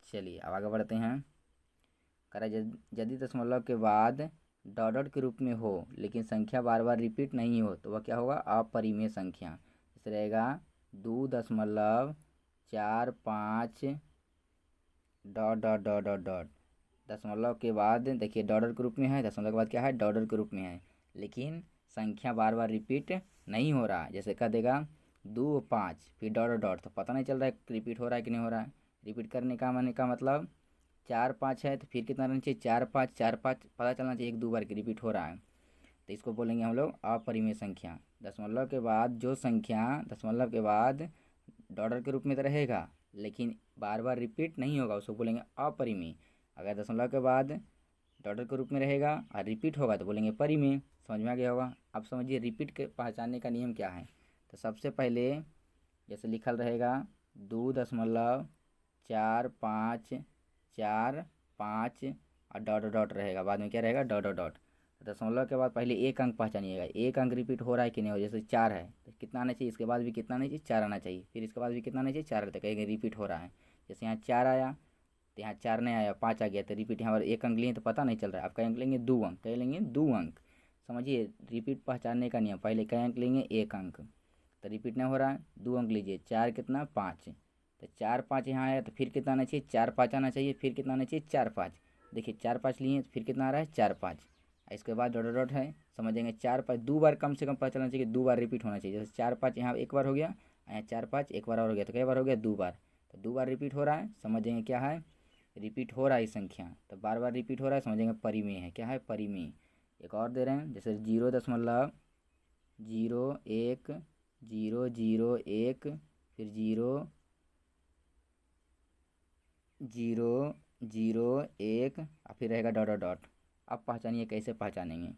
चलिए अब आगे बढ़ते हैं। करा यदि दशमलव के बाद डॉट के रूप में हो लेकिन संख्या बार बार रिपीट नहीं हो तो वह क्या होगा? अपरिमेय संख्या। जैसे रहेगा 2.45 dot dot dot dot dot. दशमलव के बाद देखिए डॉट के रूप में है, दशमलव के बाद क्या है? डॉट के रूप में है, लेकिन संख्या बार बार रिपीट नहीं हो रहा। जैसे कह देगा 2.5 फिर डॉट डॉट, तो पता नहीं चल रहा है रिपीट हो रहा है कि नहीं हो रहा है। रिपीट करने का माने का मतलब 4-5 है तो फिर कितना रहना चाहिए? 4-5 4-5, पता चलना चाहिए एक दो बार की रिपीट हो रहा है, तो इसको बोलेंगे हम लोग अपरिमेय संख्या। दशमलव के बाद जो संख्या दशमलव के बाद डॉलर के रूप में तो रहेगा लेकिन बार बार रिपीट नहीं होगा उसको बोलेंगे अपरिमेय। अगर दशमलव के बाद डॉलर के रूप में रहेगा और रिपीट होगा तो बोलेंगे परिमेय। समझ में आ गया होगा। अब समझिए रिपीट के पहचानने का नियम क्या है। तो सबसे पहले जैसे लिखल रहेगा 2.45 और डॉट डॉट रहेगा, बाद में क्या रहेगा? Dot dot dot. दशमलव के बाद पहले एक अंक पहचानिएगा, एक अंक रिपीट हो रहा है कि नहीं हो। जैसे 4 है तो कितना आना चाहिए? इसके बाद भी कितना आना चाहिए? 4 आना चाहिए। फिर इसके बाद भी कितना आना चाहिए? 4 तक कहेंगे रिपीट हो रहा है। जैसे यहाँ 4 आया तो यहाँ 4 नहीं आया, 5 आ गया तो रिपीट। यहाँ पर एक अंक लिए तो पता नहीं चल रहा है। अब कई अंक लेंगे? 2 अंक। कहीं लेंगे? 2 अंक। समझिए रिपीट पहचानने का नियम, पहले कई अंक लेंगे? एक अंक, तो रिपीट नहीं हो रहा है, 2 अंक लीजिए। 4 कितना? 5, तो 4-5 यहाँ आया तो फिर कितना आना चाहिए? 4-5 आना चाहिए। फिर कितना आना चाहिए? 4-5। देखिए 4-5 लिए तो फिर कितना आ रहा है? 4-5। इसके बाद डॉट डॉट है, समझेंगे 4-5 दो बार कम से कम पता चलना चाहिए, 2 बार रिपीट होना चाहिए। जैसे 4-5 यहाँ एक बार हो गया, यहाँ 4-5 एक बार और हो गया, तो कई बार हो गया? 2 बार। तो 2 बार रिपीट हो रहा है, समझेंगे क्या है? रिपीट हो रहा है संख्या, तो बार बार रिपीट हो रहा है, समझेंगे परिमेय है। क्या है? परिमेय। एक और दे रहे हैं जैसे 0.01 फिर 0.001 और फिर रहेगा डॉट डॉट डॉट। अब पहचानिए कैसे पहचानेंगे।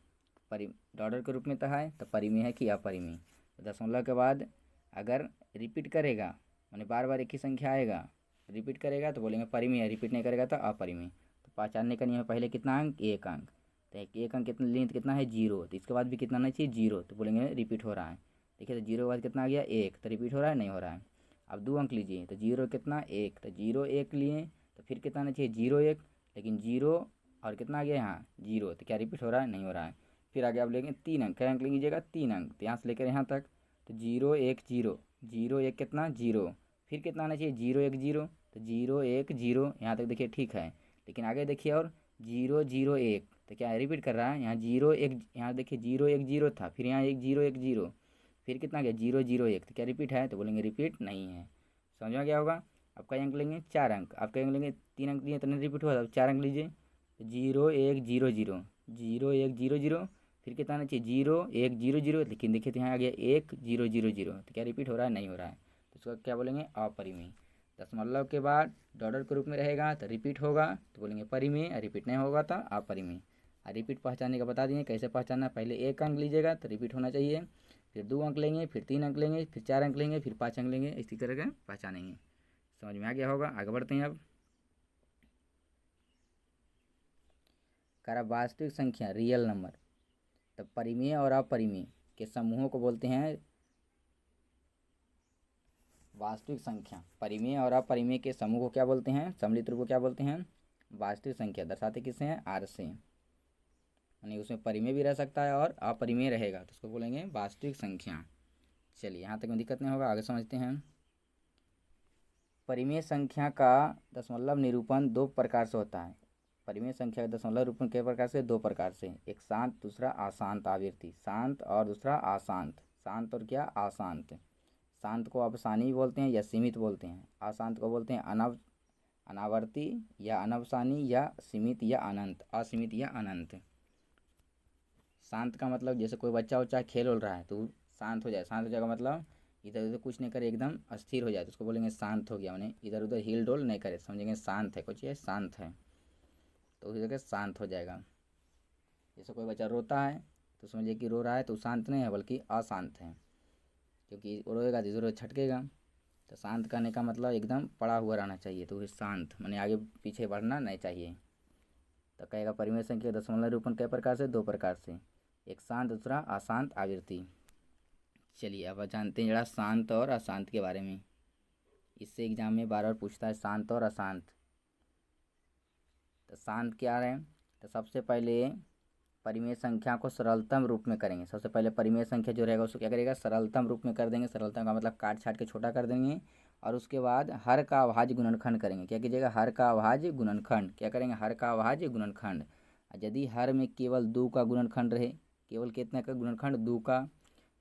परि डॉलर के रूप में तो है तो परिमेय है कि अपरिमेय। तो दशमलव के बाद अगर रिपीट करेगा माने बार बार एक ही संख्या आएगा, रिपीट करेगा तो बोलेंगे परिमेय है, रिपीट नहीं करेगा तो अपरिमेय। तो पहचानने का नियम है, पहले कितना अंक? एक अंक। तो एक अंक कितने लिए तो कितना है? 0, तो इसके बाद भी कितना आना चाहिए? 0, तो बोलेंगे रिपीट हो रहा है। देखिए तो 0 के बाद कितना आ गया? 1, तो रिपीट हो रहा है? नहीं हो रहा है। अब 2 अंक लीजिए तो 0 कितना? 1, तो 0-1 लिए तो फिर कितना आना चाहिए? 0-1, लेकिन 0 और कितना आ गया यहाँ? 0, तो क्या रिपीट हो रहा है? नहीं हो रहा है। फिर आगे आप लेंगे 3 अंक। क्या अंक लीजिएगा? 3 अंक, तो यहाँ से लेकर यहाँ तक तो 0-1-0, 0-1 कितना? 0, फिर कितना आना चाहिए? 0-1-0, तो 0-1-0 यहाँ तक देखिए ठीक है। लेकिन आगे देखिए और 0-0-1, तो क्या रिपीट कर रहा है? यहाँ 0-1, यहाँ देखिए 0-1-0 था, फिर यहाँ 1-0-1-0, फिर कितना गया? 0-0-1, तो क्या रिपीट है? तो बोलेंगे रिपीट नहीं है। समझ में आ गया होगा। अब कई अंक लेंगे? 4 अंक। आप कई अंक लेंगे? 3 अंक लिए तो नहीं रिपीट हुआ, अब 4 अंक लीजिए। 0-1-0-0, 0-1-0-0, फिर कितना आना चाहिए? 0-1-0-0, लेकिन देखिए तो यहाँ आ गया 1-0-0-0, तो क्या रिपीट हो रहा है? नहीं हो रहा है। तो इसको क्या बोलेंगे? अपरिमेय। दशमलव के बाद डॉलर के रूप में रहेगा तो रिपीट होगा तो बोलेंगे परिमेय, रिपीट नहीं होगा तो अपरिमेय। रिपीट पहचानने का बता दिए कैसे पहचानना। पहले एक अंक लीजिएगा तो रिपीट होना चाहिए, फिर 2 अंक लेंगे, फिर 3 अंक लेंगे, फिर 4 अंक लेंगे, फिर 5 अंक लेंगे, इसी तरह का पहचानेंगे। समझ में आ गया होगा। आगे बढ़ते हैं। अब करा वास्तविक संख्या रियल नंबर, तो परिमेय और अपरिमेय के समूहों को बोलते हैं वास्तविक संख्या। परिमेय और अपरिमेय के समूह को क्या बोलते हैं? सम्मिलित रूप को क्या बोलते हैं? वास्तविक संख्या। दर्शाते किससे हैं? आर से, यानी उसमें परिमेय भी रह सकता है और अपरिमेय रहेगा तो उसको बोलेंगे वास्तविक संख्या। चलिए यहाँ तक में दिक्कत नहीं होगा, आगे समझते हैं। परिमेय संख्या का दशमलव निरूपण 2 प्रकार से होता है। परिमेय संख्या का दशमलव निरूपण कई प्रकार से? 2 प्रकार से, एक शांत, दूसरा अशांत आवृत्ति। शांत और दूसरा अशांत। शांत और क्या? अशांत। शांत को अवसानी भी बोलते हैं या सीमित बोलते हैं। अशांत को बोलते हैं अनावर्ती या अनवसानी या सीमित या अनंत, असीमित या अनंत। शांत का मतलब जैसे कोई बच्चा उच्चा खेल उल रहा है तो शांत हो जाए, शांत हो जाएगा मतलब इधर उधर कुछ नहीं करे, एकदम अस्थिर हो जाए तो उसको बोलेंगे शांत हो गया, मैंने इधर उधर हिल डोल नहीं करे, समझेंगे शांत है, कुछ ये शांत है तो उसी जगह शांत हो जाएगा। जैसे कोई बच्चा रोता है तो समझिए कि रो रहा है तो शांत नहीं है बल्कि अशांत है, क्योंकि रोएगा तो इधर छटकेगा। तो शांत करने का मतलब एकदम पड़ा हुआ रहना चाहिए, तो शांत माने आगे पीछे बढ़ना नहीं चाहिए। तो कहेगा परिमेय संख्या दशमलव रूपन कई प्रकार से, दो प्रकार से, एक शांत दूसरा अशांत आवृत्ति। चलिए अब जानते हैं जरा शांत और अशांत के बारे में। इससे एग्जाम में बार बार पूछता है शांत और अशांत। तो शांत क्या है, तो सबसे पहले परिमेय संख्या को सरलतम रूप में करेंगे। सबसे पहले परिमेय संख्या जो रहेगा उसको क्या करेगा, सरलतम रूप में कर देंगे। सरलतम का मतलब काट छाट के छोटा कर देंगे। और उसके बाद हर का अभाज्य गुणनखंड करेंगे। क्या कीजिएगा, हर का अभाज्य गुणनखंड। क्या करेंगे, हर का अभाज्य गुणनखंड। यदि हर में केवल 2 का गुणनखंड रहे, केवल कितने का गुणनखंड, 2 का,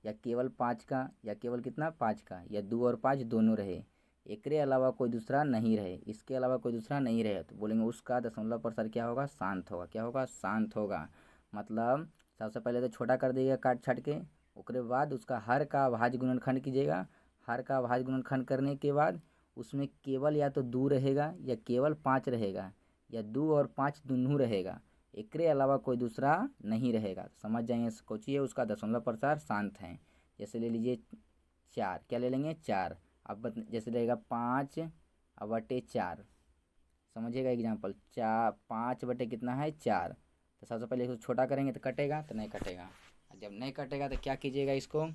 या केवल 5 का, या केवल कितना 5 का, या 2 और 5 दोनों रहे, एकरे अलावा कोई दूसरा नहीं रहे, इसके अलावा कोई दूसरा नहीं रहे, तो बोलेंगे उसका दशमलव प्रसार क्या होगा, शांत होगा। क्या होगा, शांत होगा। मतलब सबसे पहले तो छोटा कर दीजिएगा काट छाट के, उसके बाद उसका हर का अभाज्य गुणनखंड कीजिएगा। हर का अभाज्य गुणनखंड करने के बाद उसमें केवल या तो 2 रहेगा या केवल 5 रहेगा, या 2 और 5 दोनों रहेगा, एकरे अलावा कोई दूसरा नहीं रहेगा। समझ जाएंगे सोचिए उसका दशमलव प्रसार शांत है। जैसे ले लीजिए 4, क्या ले लेंगे 4। अब जैसे रहेगा 5 बटे 4, समझिएगा एग्जाम्पल, 5 बटे कितना है 4। तो सबसे पहले इसको छोटा करेंगे तो कटेगा, तो नहीं कटेगा। जब नहीं कटेगा तो क्या कीजिएगा इसको,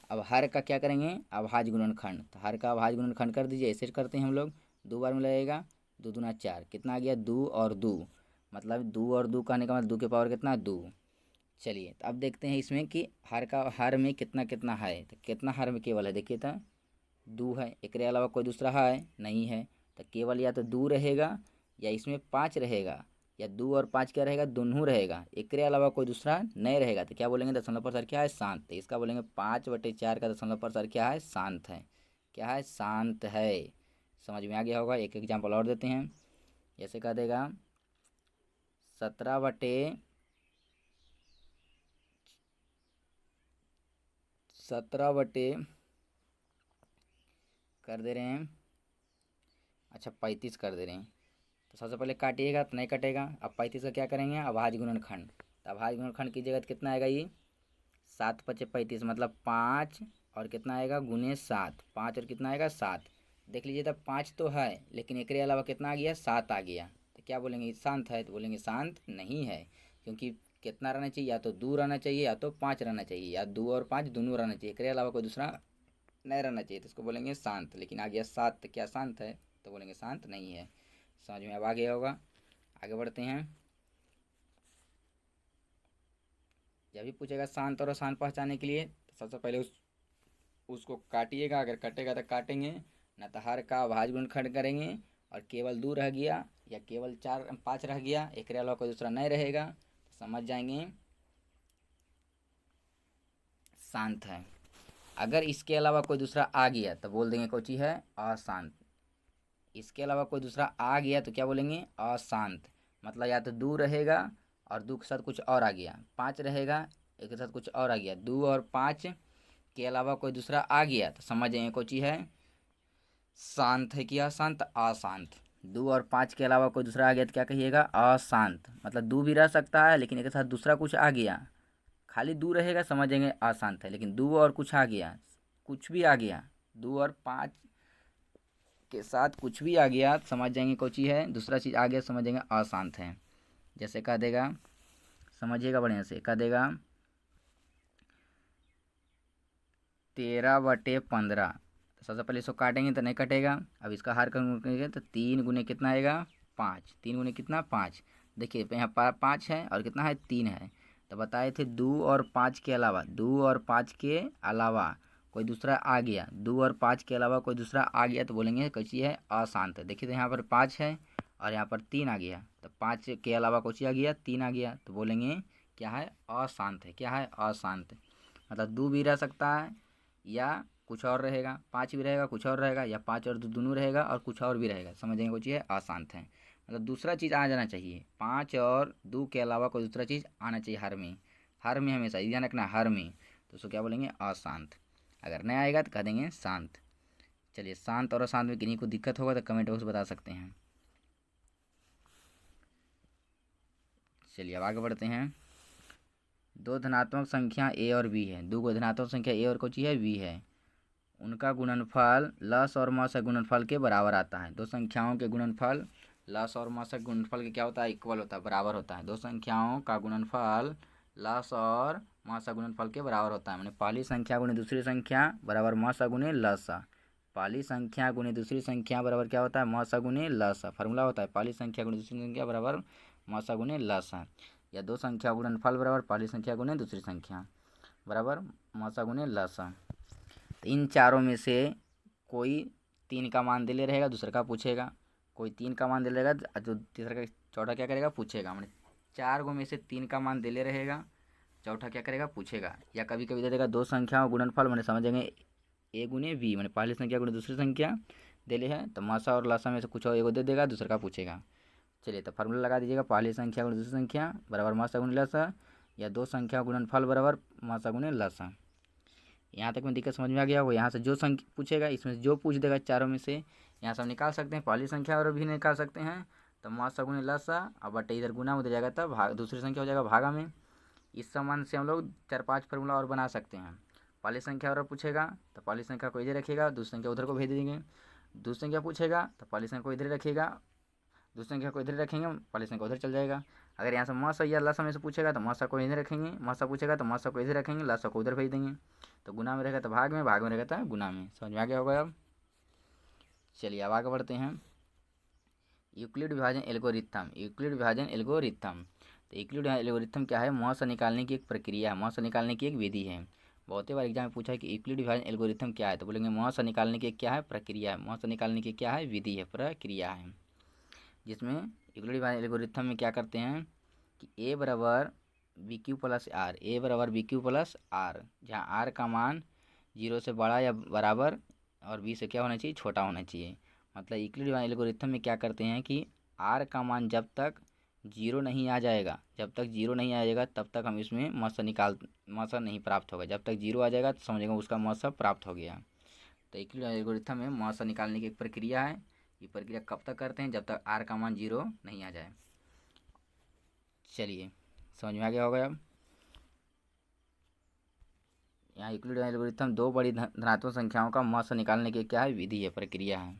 अब हर का क्या करेंगे, अभाज्य गुणनखंड। तो हर का अभाज्य गुणनखंड कर दीजिए, ऐसे करते हैं हम लोग। 2 बार में लगेगा, 2 दूना 4, कितना आ गया 2 और 2, मतलब 2 और 2 कहने का मतलब 2 के पावर कितना 2। चलिए तो अब देखते हैं इसमें कि हर में कितना कितना है। तो कितना हर में केवल है, देखिए तो 2 है, एकरे अलावा कोई दूसरा है नहीं है। तो केवल या तो 2 रहेगा या इसमें 5 रहेगा, या 2 और 5 क्या रहेगा, दोनों रहेगा, एकरे अलावा कोई दूसरा नहीं रहेगा। तो क्या बोलेंगे, दशमलव प्रसार क्या है, शांत। तो इसका बोलेंगे 5 बटे 4 का दशमलव प्रसार क्या है, शांत है। क्या है, शांत है। समझ में आ गया होगा। एक एग्जाम्पल और देते हैं। जैसे कह देगा 17 बटे कर दे रहे हैं, अच्छा 35 कर दे रहे हैं। तो सबसे पहले काटिएगा तो नहीं कटेगा। अब 35 का क्या करेंगे, अभाज्य गुणनखंड। तो अभाज्य गुणनखंड कीजिएगा तो कितना आएगा, ये 7 पचे 35, मतलब 5 और कितना आएगा गुने 7, 5 और कितना आएगा 7। देख लीजिए तब 5 तो है लेकिन एकरे अलावा कितना आ गया, 7 आ गया। तो क्या बोलेंगे, शांत है। तो बोलेंगे शांत नहीं है, क्योंकि कितना रहना चाहिए, या तो 2 रहना चाहिए या तो 5 रहना चाहिए, या 2 और 5 दोनों रहना चाहिए, एकरे अलावा कोई दूसरा नहीं रहना चाहिए। तो इसको बोलेंगे शांत। लेकिन आ गया 7, तो क्या शांत है, तो बोलेंगे शांत नहीं है। समझ में अब आ गया होगा। आगे बढ़ते हैं। जब भी पूछेगा शांत और अशांत पहचानने के लिए, तो सबसे पहले उसको काटिएगा। अगर कटेगा तो काटेंगे, न तो हर का अभाज्य गुणनखंड करेंगे, और केवल 2 रह गया या केवल 5 रह गया, एक अलावा कोई दूसरा नहीं रहेगा, तो समझ जाएंगे शांत है। अगर इसके अलावा कोई दूसरा आ गया तो बोल देंगे कोई चीज़ है अशांत। इसके अलावा कोई दूसरा आ गया तो क्या बोलेंगे, अशांत। मतलब या तो 2 रहेगा और 2 के साथ कुछ और आ गया, 5 रहेगा एक के साथ कुछ और आ गया, 2 और 5 के अलावा कोई दूसरा आ गया, तो समझ जाएंगे कोई चीज़ है शांत है कि अशांत, अशांत। 2 और 5 के अलावा कोई दूसरा आ गया तो क्या कहिएगा, अशांत। मतलब 2 भी रह सकता है लेकिन एक साथ दूसरा कुछ आ गया, खाली 2 रहेगा समझेंगे अशांत है। लेकिन 2 और कुछ आ गया, कुछ भी आ गया, 2 और 5 के साथ कुछ भी आ गया, समझ जाएंगे कोई चीज़ है दूसरा चीज़ आ गया, समझेंगे अशांत है। जैसे कह देगा, समझिएगा बढ़िया से, कह देगा 13 बटे 15। तो सबसे पहले इसको काटेंगे तो नहीं कटेगा। अब इसका हार करेंगे तो 3 गुने कितना आएगा 5, 3 गुने कितना 5। देखिए यहाँ 5 है और कितना है 3 है। तो बताए थे 2 और 5 के अलावा, 2 और 5 के अलावा कोई दूसरा आ गया, 2 और 5 के अलावा कोई दूसरा आ गया तो बोलेंगे कैसी है, अशांत है। देखिए तो यहाँ पर 5 है और यहाँ पर 3 आ गया, तो 5 के अलावा कुछ आ गया 3 आ गया, तो बोलेंगे क्या है, अशांत है। क्या है, अशांत। मतलब 2 भी रह सकता है या कुछ और रहेगा, 5 भी रहेगा कुछ और रहेगा, या 5 और 2 दोनों रहेगा और कुछ और भी रहेगा। समझेंगे वो चीज़ है अशांत है, मतलब दूसरा चीज़ आ जाना चाहिए। 5 और 2 के अलावा कोई दूसरा चीज़ आना चाहिए हर में, हर में हमेशा ध्यान रखना, हर में। तो उसको क्या बोलेंगे अशांत। अगर नहीं आएगा तो कह देंगे शांत। चलिए शांत और अशांत में किन्हीं को दिक्कत होगा तो कमेंट बॉक्स बता सकते हैं। चलिए अब आगे बढ़ते हैं। दो धनात्मक संख्या ए और बी है, दो धनात्मक संख्या ए और कौन सी है बी है, उनका गुणनफल लस और मस गुणनफल के बराबर आता है। दो संख्याओं के गुणनफल लस और मस गुणनफल के क्या होता है इक्वल होता है, बराबर होता है। दो संख्याओं का गुणनफल लस और मस गुणनफल के बराबर होता है। मैंने पहली संख्या गुणे दूसरी संख्या बराबर मस गुणे लस। पहली संख्या गुणे दूसरी संख्या बराबर क्या होता है मस गुणे लस, फार्मूला होता है पहली संख्या गुणे दूसरी संख्या बराबर मस गुणे लस। या दो संख्या गुणनफल बराबर पहली संख्या गुणे दूसरी संख्या बराबर मस गुणे लस। तो इन चारों में से कोई 3 का मान दे ले रहेगा, दूसरा का पूछेगा। कोई 3 का मान दे लेगा जो तीसरा का चौथा क्या करेगा पूछेगा। मैंने 4 गो में से 3 का मान दे ले रहेगा, चौथा क्या करेगा पूछेगा। या कभी कभी दे देगा दो संख्याओं गुणनफल, मैंने समझेंगे ए गुने बी, मैंने पहली संख्या गुणे दूसरी संख्या दे ले है तो मासा और लासा में से कुछ और एगो दे देगा, दूसरा का पूछेगा। चलिए तो फार्मूला लगा दीजिएगा, पहली संख्या गुणे दूसरी संख्या बराबर मासा गुणे लासा, या दो संख्या गुणनफल बराबर मासा गुणे लासा। यहाँ तक में दिक्कत समझ में आ गया होगा। यहाँ से जो संख्या पूछेगा इसमें से जो पूछ देगा चारों में से, यहाँ से हम निकाल सकते हैं, पहली संख्या और भी निकाल सकते हैं। तो मासा गुणे लसा, अब बटे इधर गुना उधर जाएगा तब भाग, दूसरी संख्या हो जाएगा भागा में। इस समान से हम लोग 4-5 फार्मूला और बना सकते हैं। पहली संख्या और पूछेगा तो पहली संख्या को इधर रखिएगा, दूसरी संख्या उधर को भेज देंगे। दूसरी संख्या पूछेगा तो पहली संख्या को इधर रखिएगा, दूसरी संख्या को इधर रखेंगे, पहली संख्या उधर चल जाएगा। अगर यहाँ से मासा या लसा में से पूछेगा तो मासा को इधर रखेंगे, मासा पूछेगा तो मासा को इधर रखेंगे, लसा को उधर भेज देंगे। तो गुना में रहेगा तो भाग में, भाग में रहेगा तो गुना में। समझ में आ गया होगा अब। चलिए अब आगे बढ़ते हैं। यूक्लिड विभाजन एल्गोरिथम, यूक्लिड विभाजन एल्गोरिथम। तो यूक्लिड एल्गोरिथम क्या है, मौसा निकालने की एक प्रक्रिया है, मौसा निकालने की एक विधि है। बहुत ही बार एग्जाम में पूछा है कि यूक्लिड विभाजन एल्गोरिथम क्या है, तो बोलेंगे मौसा निकालने की क्या है प्रक्रिया है, मौसा निकालने की क्या है विधि है, प्रक्रिया है। जिसमें यूक्लिड विभाजन एल्गोरिथम में क्या करते हैं कि ए बराबर बी क्यू प्लस आर, ए बराबर बी क्यू प्लस आर, जहाँ आर का मान 0 से बड़ा या बराबर और बी से क्या होना चाहिए छोटा होना चाहिए। मतलब यूक्लिड विभाजन एल्गोरिथम में क्या करते हैं कि आर का मान जब तक 0 नहीं आ जाएगा, जब तक 0 नहीं आ जाएगा तब तक हम इसमें मौसा नहीं प्राप्त होगा। जब तक 0 आ जाएगा तो समझेगा उसका मौसा प्राप्त हो गया। तो यूक्लिड एल्गोरिथम में मौसा निकालने की एक प्रक्रिया है। ये प्रक्रिया कब तक करते हैं, जब तक आर का मान 0 नहीं आ जाए। चलिए समझ में आ गया होगा अब। यहाँ यूक्लिड एल्गोरिथम दो बड़ी धनात्मक संख्याओं का मौसा निकालने की क्या है विधि है, प्रक्रिया है।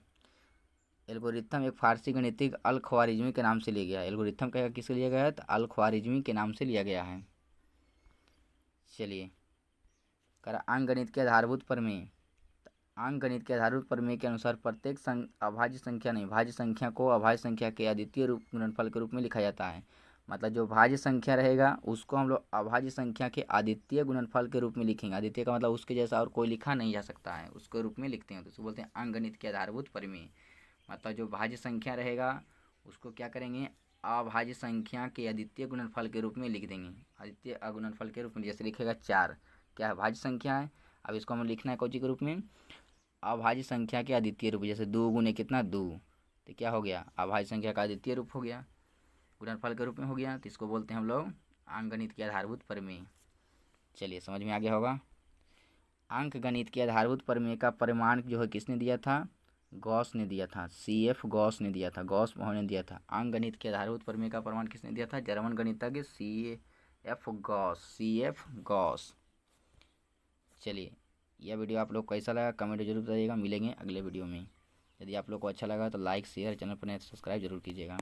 एल्गोरिथम एक फारसी गणितज्ञ अल ख्वारिज़मी के नाम से लिया गया है। एल्गोरिथम का किससे लिया गया है तो अल ख्वारिज़मी के नाम से लिया गया है। चलिए अंकगणित के आधारभूत प्रमेय। अंकगणित के आधारभूत प्रमेय के अनुसार प्रत्येक अभाज्य संख्या नहीं, भाज्य संख्या को अभाज्य संख्या के अद्वितीय रूप गुणनफल के रूप में लिखा जाता है। मतलब जो भाज्य संख्या रहेगा उसको हम लोग अभाज्य संख्या के अद्वितीय गुणनफल के रूप में लिखेंगे। अद्वितीय का मतलब उसके जैसा और कोई लिखा नहीं जा सकता है, उसके रूप में लिखते हैं, तो उसको बोलते हैं अंकगणित के आधारभूत प्रमेय। मतलब जो भाज्य संख्या रहेगा उसको क्या करेंगे अभाज्य संख्या के अद्वितीय गुणनफल के रूप में लिख देंगे। अद्वितीय गुणनफल के रूप में जैसे लिखेगा 4 क्या है भाज्य संख्या है, अब इसको हमें लिखना है कौन सी के रूप में अभाज्य संख्या के अद्वितीय रूप। जैसे 2 गुने कितना 2, तो क्या हो गया अभाज्य संख्या का अद्वितीय रूप हो गया, गुणनफल के रूप में हो गया। तो इसको बोलते हैं हम लोग अंकगणित के आधारभूत प्रमेय। चलिए समझ में आ गया होगा। अंकगणित के आधारभूत प्रमेय का परिमाण जो है किसने दिया था, गॉस ने दिया था, CF गॉस ने दिया था, गॉस ने दिया था। अंकगणित के आधारभूत प्रमेय का परिमाण किसने दिया था, जर्मन गणितज्ञ CF गॉस। चलिए यह वीडियो आप लोग कैसा लगा कमेंट जरूर बताइएगा। मिलेंगे अगले वीडियो में। यदि आप लोग को अच्छा लगा तो लाइक शेयर, चैनल पर नए सब्सक्राइब जरूर कीजिएगा।